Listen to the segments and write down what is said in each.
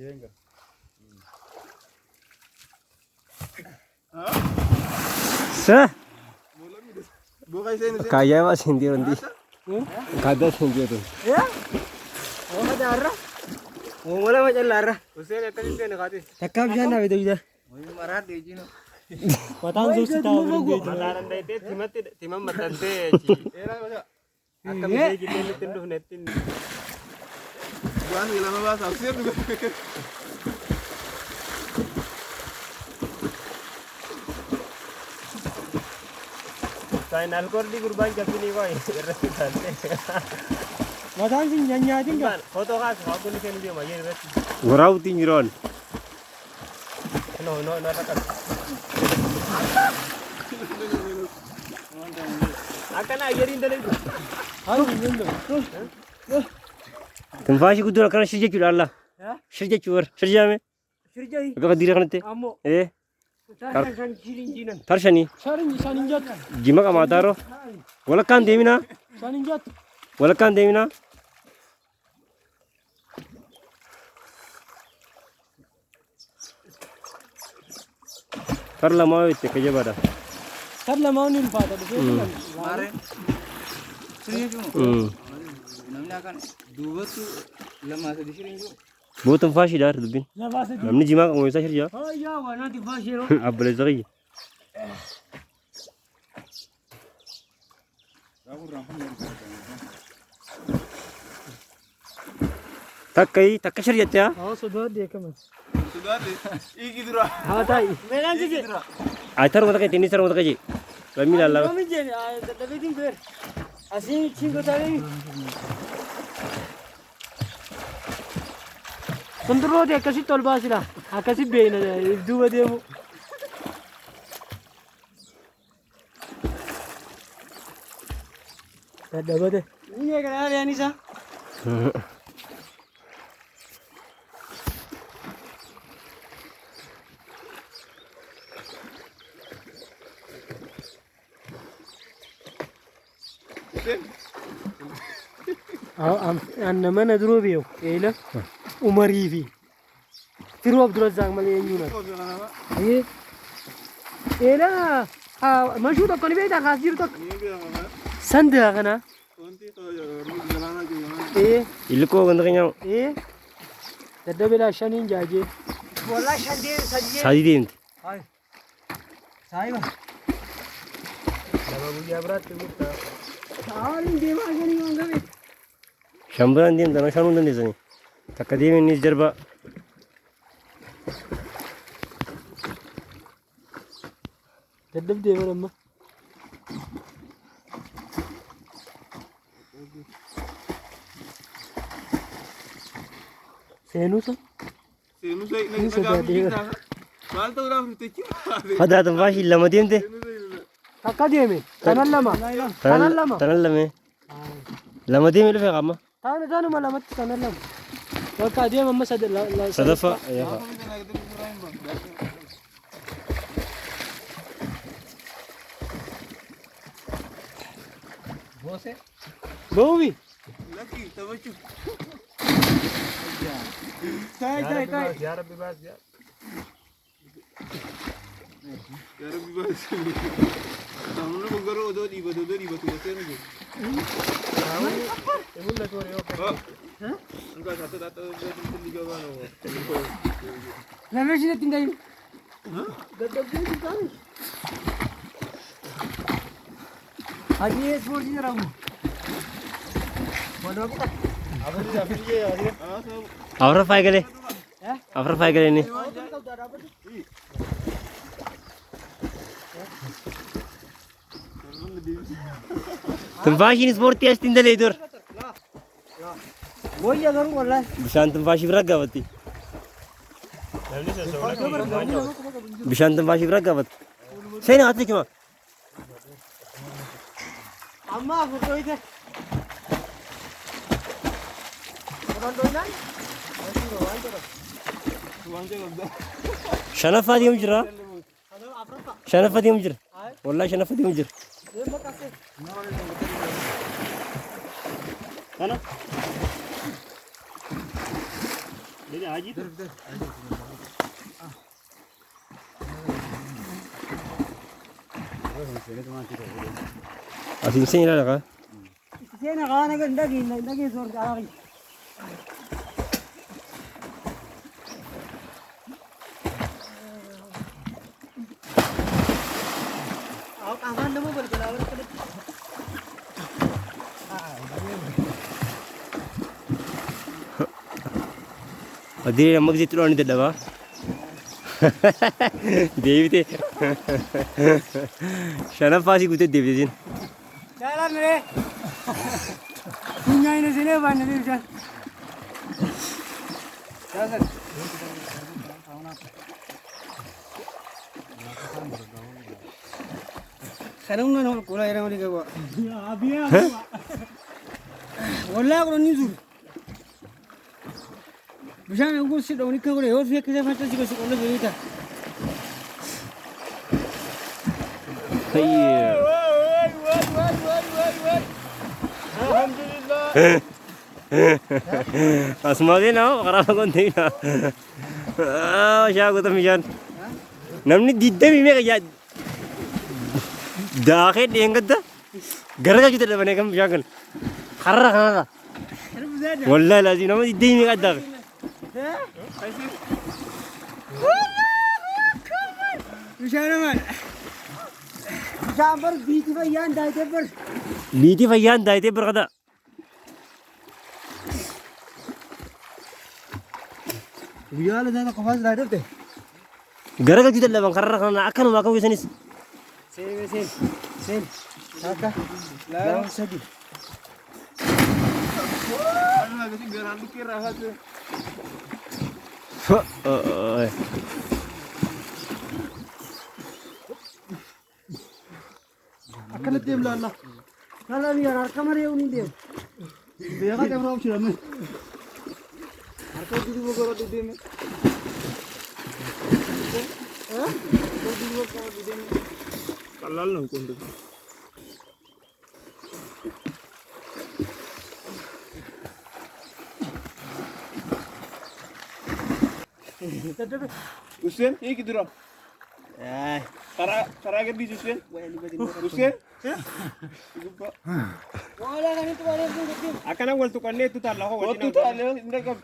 Sir. Kaya ba sindi rondi? Kada sindi rondi. Ya? Oh majarra. Oh mala majallara. Usse ne tani se ne khati. Takka bjana be doida. Moi mara dejino. Patan so sita be. Malaran dai te timam matante chi. Era baja. Akka be gitene tindu netin. Buan ilama ba sasir. Saya nalkor di kurban kapini koi. Madang sing nyanyi tinggal. Foto kas, aku ni kan dia majir bet. Gorau tingiron. No takkan. Akan ajarin dulu. Ayo minum. Tanfashi kudu akan shirja chura Allah. Ya? Shirja chur. Shirja me. Shirja. Apa diri kan te? Amo. Tarsan shirin jinan. Tarshani. Sharin jat. Jima ka mataro. Wala kan demina. Sharin jat. Wala kan demina. Tarla mau itu kerja pada. Tarla mau nih pada. Mare. Sering juga. Namanya kan dua tu lama sedih sering juga. Buat tanfashi dar dubin. Namni jima ka mau isa shirja. Oh ya, wana tanfashi ro. Abale zagi. Takkai shirja ya? Oh sudah dia kamu. Sudah deh. Iki dulu. Ah tai. Menan sih. Aitar mata kai tenis mata kai. Kami lalla. Kami je, tapi tim ber. Asin cingko tadi. Sundro dia kasih tol basila. Kasih beina dua dia mu. Ada apa deh? Ini kan ada Anissa. أنا ما ندرو بيو إيلا عمري في تروح بدرجة مالي ينجونا إيه إيلا ما شو تقولي بيتا خاسير تك سند أنا إيه Ilko ganda kanya. إيه تدا بلا شانين جاجي والله شاندين سجيه Sadi din. هاي سايبا لما بيجي أبرات تقول تعالين ديما جاني مانغامي Shambaran din dana shanun dan disani. Takadimi nis jarba. تدب ديما لما سينوسا Senu saya nak sudah dia. Mal tu orang tercik. Hada tanfashi lama din te. كاكا ديمي تنال لما تنال لما Tanal lame. Lama din ilu fe kama. تانا ما لما تنال لما كاكا ديما ما سد لا Sadafa ya. Bose. بوبي Lagi tahu cuy. تاي Ya Rabbi bas ya. Ya Rabbi bas. Kamu nak bergerak dua di batu macam ni. يقول لك وري Oh. Enggak satu tiga kan. لا ماشي تندين دب دي كان هذه اسمه دي راو ولو كده Afra fai gale. Afra fai gale ni. Tanfashi ni sport ya stinda le idur. وهي قالوا والله Bishan tanfashi biraga bati. Bishan tanfashi biraga bat. Seni atli kima. اما فوتويته رندوينا Shanafa di mujra. Shanafa di mujra. Wallahi shanafa di mujra. Kana? Asin sini lah kan? Sena kaana kan dagi sor jaagi. Aman naman balik na wala ka. Adi namak jitro ani dada ba? Devite. Shanafasi gute devite jin. Jalan re. Punya ini sini ban ni jalan. Jalan. Karung na no kula era mali ka ba? Abiya. Wala ko ni zur. Bishan ugo si doni ka gore or fek se fata si ko kolle beita. Hayya. Alhamdulillah. Asmadi na karama kon tingna. Siya ko tamiyan. Namni didde mi me kaya. Daake dengat da. Gara ka kita bane kam jangan. Karra kana. Wallahi lazim namni didde mi kada. Bishan man. Jambar biti bayan daite per. Biti fayan daite per kada. Biar ada tak kafas daite te. Gara ka kita bang karra kana akan makam kesanis. Sen. Kaka. Lawan sadi. Ano kasi garang kira ha tu. Akan tim la Allah. Kalau ni orang kamar yang ni dia. Dia kan kamar orang cilam. Arka dulu bogor tu dia. Dulu bogor tu dia. Kalal nang kundu. Hussein, ini kidura. Kara ke di Hussein? Hussein? Lupa. Wala kan itu ada pun dia. Akan awal tu kan tu tak lah. Oh tu tak lah. Ini kan.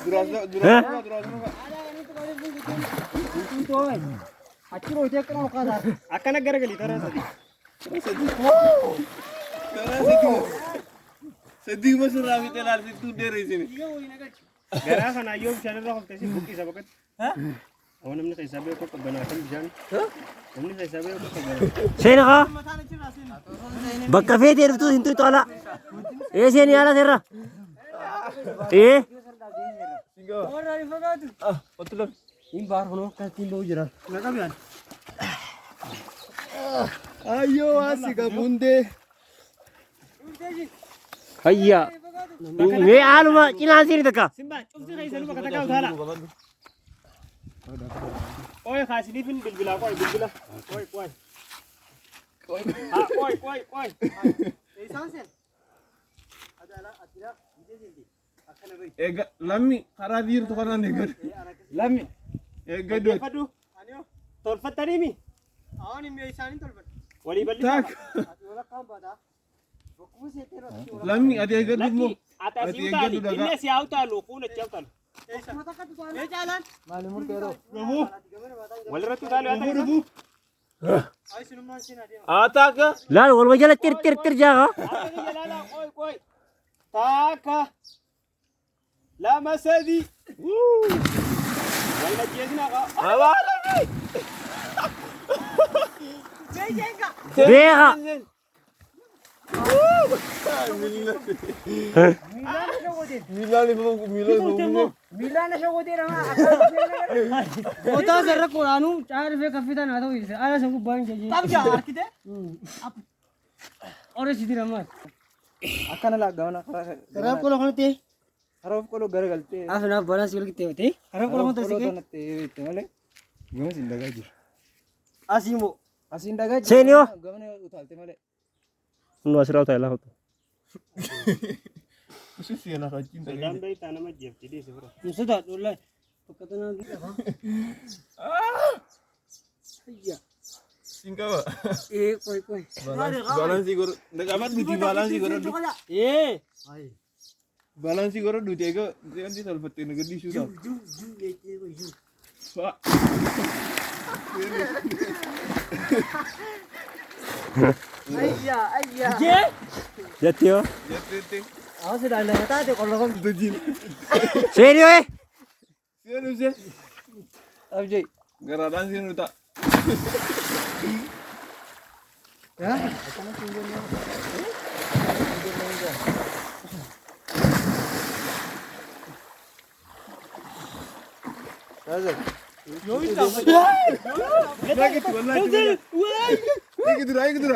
Duras. Ada kan itu ada pun dia. Itu tu kan. Aciro dia kena kada. Akan agar gali terus tadi. Sedih masuk rawi telar itu dari sini. Gara kan ayom channel roh kasi buki sabakat. Oh namni kay sabi ko pagbanatan bisan. Namni kay sabi ko pagbanatan. Sena ka? Bakka fete irtu hintu to ala. Seni ala serra. Orang ni fakat. Betul. Ini bar hono kan tim bau jeral. Nak kapan? Ayo asik bunde. Hayya. Me aluma kina sini taka. Simba, cumsi kay selu kata kau thala. Oi khasi ni fin bilbila koi bilbila. Koi. Koi. Eisan sen. Ada atira ide sini. Ega lami karadir tu kanan degar. Lami. Ega do. Padu. Anio. Tolfat tadi mi. Awak ni eisan ni tolpat. Wali balik. Tak. Wala kam pada. Buku se tero. Lami ada ega do mo. Atas utali, ini si auta lu, pun cakap. Mata kat tu. Eh jalan. Malimur tero. Rabu. Walra tu tali atas. Rabu. Ai sunuman sini dia. Ata ka. Lal wal wajala tir jaga. Atas jalan, koi. Taka. La masadi. Wala jezna ka. Awala ni. Jengka. Beha. Milan ni bang Milan. Milan na siya ko tira nga. Kota sarra ko anu 4 रुपए कफिता ना तो इसे आया सबको बंद चाहिए तब जा किते और सीधी रमत Akan lah gawana kara. खराब को लोग होते Harap ko lo gara galte. आप ना बड़ा सिल किते होते खराब को लोग होते Ko सिके na tere temale. Gamas indaga ji. आसिमो Asin daga ji. Senyo. Gamane utalte male. Nu asra ta ila hoto. Usus ya nak rajin tak. Dalam dari tanah mah jep jadi sebro. Sudah dulu. Pekatan lagi. Iya. Singka ba? Koi. Balance siguro. Nagamat biti balance siguro. Balance siguro duti ko. Diyan di salpati nagadi sudah. Pak. Iya. Jatio. Jatete. Aku sudah ada kata tu kalau kamu Dajin. Serio eh? Siapa sih? Abjay. Garadan sih nu tak. Ya. Lagi tu, lagi. Lagi tu, lagi tu.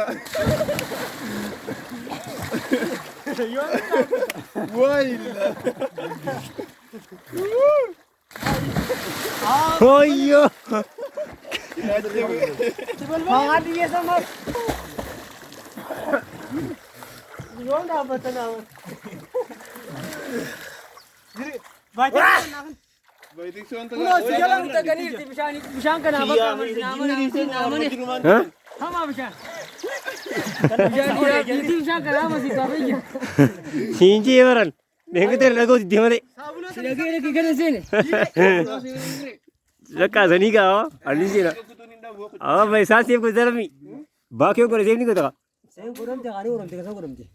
Woi. Oh iya. Bangat dia sama. Yo dah betul. Baitik suan tu. Sejalan kita kan ini bisa kenapa nama ni? Hah? Sama bisa. Jadi bisa kenapa sih kau ini? Sinji baran. Dengar lagu di mana? Lagi kan sini. Laka sani ka? Alisi na. Ah, मैं साथ से कुछ जरा मी. बाकी को रिसीव नहीं करता. Saya kurang jangan orang tengah kurang je.